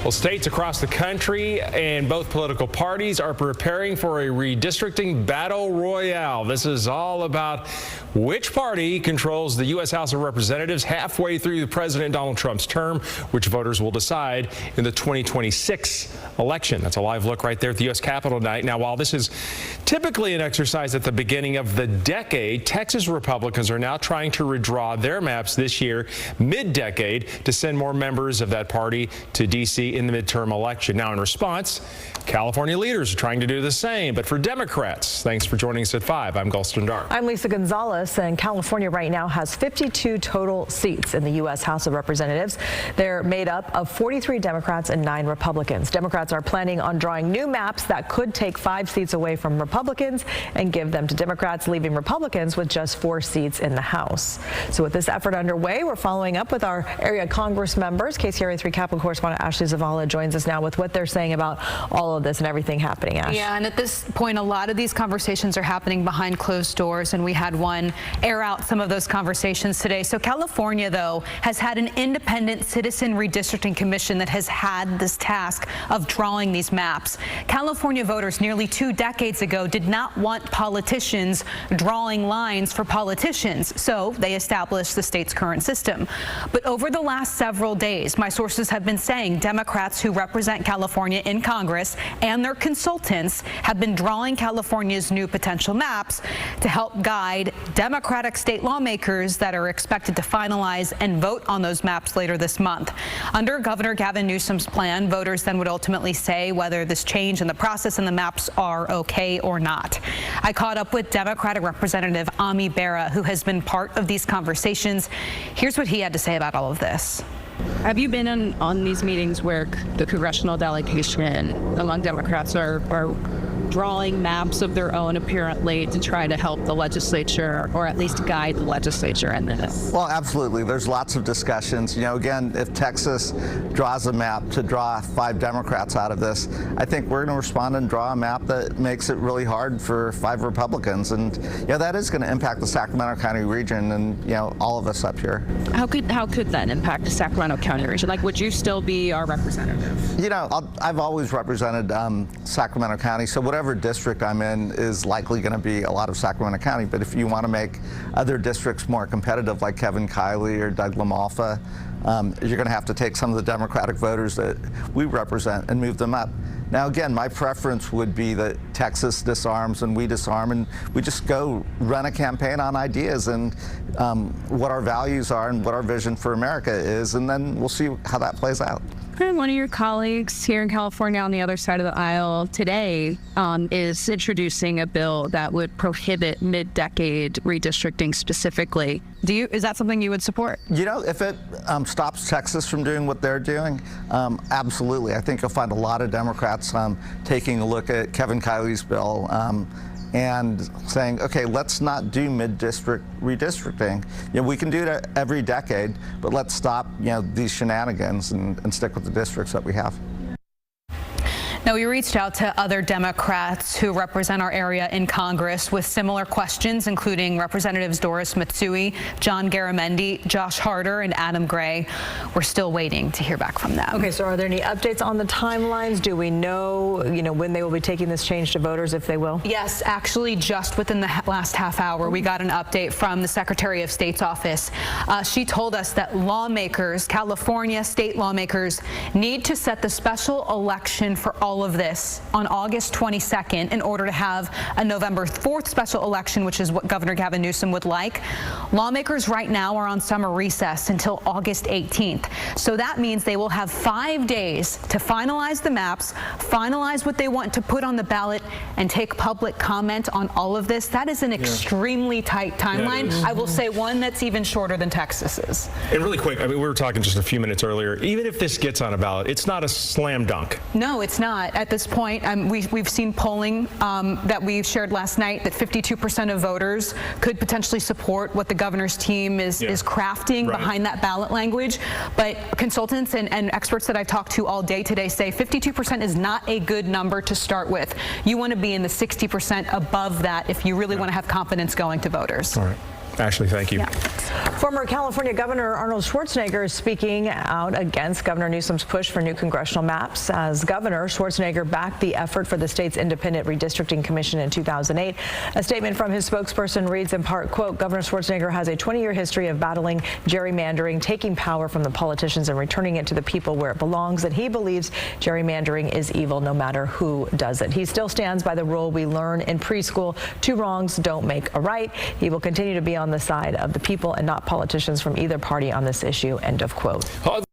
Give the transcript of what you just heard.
Well, states across the country and both political parties are preparing for a redistricting battle royale. This is all about which party controls the U.S. House of Representatives halfway through President Donald Trump's term, which voters will decide in the 2026 election. That's a live look right there at the U.S. Capitol tonight. Now, while this is typically an exercise at the beginning of the decade, Texas Republicans are now trying to redraw their maps this year, mid-decade, to send more members of that party to D.C. in the midterm election. Now, in response, California leaders are trying to do the same. But for Democrats, thanks for joining us at 5. I'm Gulston Dar. I'm Lisa Gonzalez, and California right now has 52 total seats in the U.S. House of Representatives. They're made up of 43 Democrats and 9 Republicans. Democrats are planning on drawing new maps that could take 5 seats away from Republicans and give them to Democrats, leaving Republicans with just 4 seats in the House. So with this effort underway, we're following up with our area Congress members. KCRA 3 Capitol correspondent Ashley Zavala joins us now with what they're saying about all of this and everything happening. Ash. Yeah, and at this point, a lot of these conversations are happening behind closed doors, and we had one air out some of those conversations today. So California, though, has had an independent citizen redistricting commission that has had this task of drawing these maps. California voters nearly 2 decades ago did not want politicians drawing lines for politicians, so they established the state's current system. But over the last several days, my sources have been saying Democrats who represent California in Congress and their consultants have been drawing California's new potential maps to help guide Democratic state lawmakers that are expected to finalize and vote on those maps later this month. Under Governor Gavin Newsom's plan, voters then would ultimately say whether this change in the process and the maps are okay or not. I caught up with Democratic Representative Ami Bera, who has been part of these conversations. Here's what he had to say about all of this. Have you been on these meetings where the congressional delegation among Democrats are drawing maps of their own apparently to try to help the legislature or at least guide the legislature in this? Well, absolutely. There's lots of discussions. You know, again, if Texas draws a map to draw 5 Democrats out of this, I think we're going to respond and draw a map that makes it really hard for 5 Republicans. And, you know, that is going to impact the Sacramento County region and, you know, all of us up here. How could that impact the Sacramento County region? Like, would you still be our representative? You know, I've always represented Sacramento County, so whatever district I'm in is likely going to be a lot of Sacramento County. But if you want to make other districts more competitive, like Kevin Kiley or Doug LaMalfa, you're going to have to take some of the Democratic voters that we represent and move them up. Now, again, my preference would be that Texas disarms and we disarm, and we just go run a campaign on ideas and what our values are and what our vision for America is, and then we'll see how that plays out. And one of your colleagues here in California on the other side of the aisle today is introducing a bill that would prohibit mid-decade redistricting specifically. Is that something you would support? You know, if it stops Texas from doing what they're doing, absolutely. I think you'll find a lot of Democrats taking a look at Kevin Kiley's bill and saying, okay, let's not do mid-district redistricting. You know, we can do it every decade, but let's stop, you know, these shenanigans and stick with the districts that we have. Now, we reached out to other Democrats who represent our area in Congress with similar questions, including Representatives Doris Matsui, John Garamendi, Josh Harder, and Adam Gray. We're still waiting to hear back from them. Okay, so are there any updates on the timelines? Do we know, when they will be taking this change to voters, if they will? Yes, actually, just within the last half hour, we got an update from the Secretary of State's office. She told us that lawmakers, California state lawmakers, need to set the special election for all of this on August 22nd in order to have a November 4th special election, which is what Governor Gavin Newsom would like. Lawmakers right now are on summer recess until August 18th. So that means they will have 5 days to finalize the maps, finalize what they want to put on the ballot, and take public comment on all of this. That is an extremely tight timeline. I will say one that's even shorter than Texas's. And really quick, I mean, we were talking just a few minutes earlier. Even if this gets on a ballot, it's not a slam dunk. No, it's not. At this point, we've seen polling that we shared last night that 52% of voters could potentially support what the governor's team is crafting behind that ballot language. But consultants and experts that I've talked to all day today say 52% is not a good number to start with. You want to be in the 60% above that if you really want to have confidence going to voters. All right. Ashley, thank you. Former California Governor Arnold Schwarzenegger is speaking out against Governor Newsom's push for new congressional maps. As governor, Schwarzenegger backed the effort for the state's independent redistricting commission in 2008. A statement from his spokesperson reads in part, quote, Governor Schwarzenegger has a 20-year history of battling gerrymandering, taking power from the politicians and returning it to the people where it belongs, and he believes gerrymandering is evil no matter who does it. He still stands by the rule we learn in preschool: 2 wrongs don't make a right. He will continue to be on the side of the people and not politicians from either party on this issue, end of quote.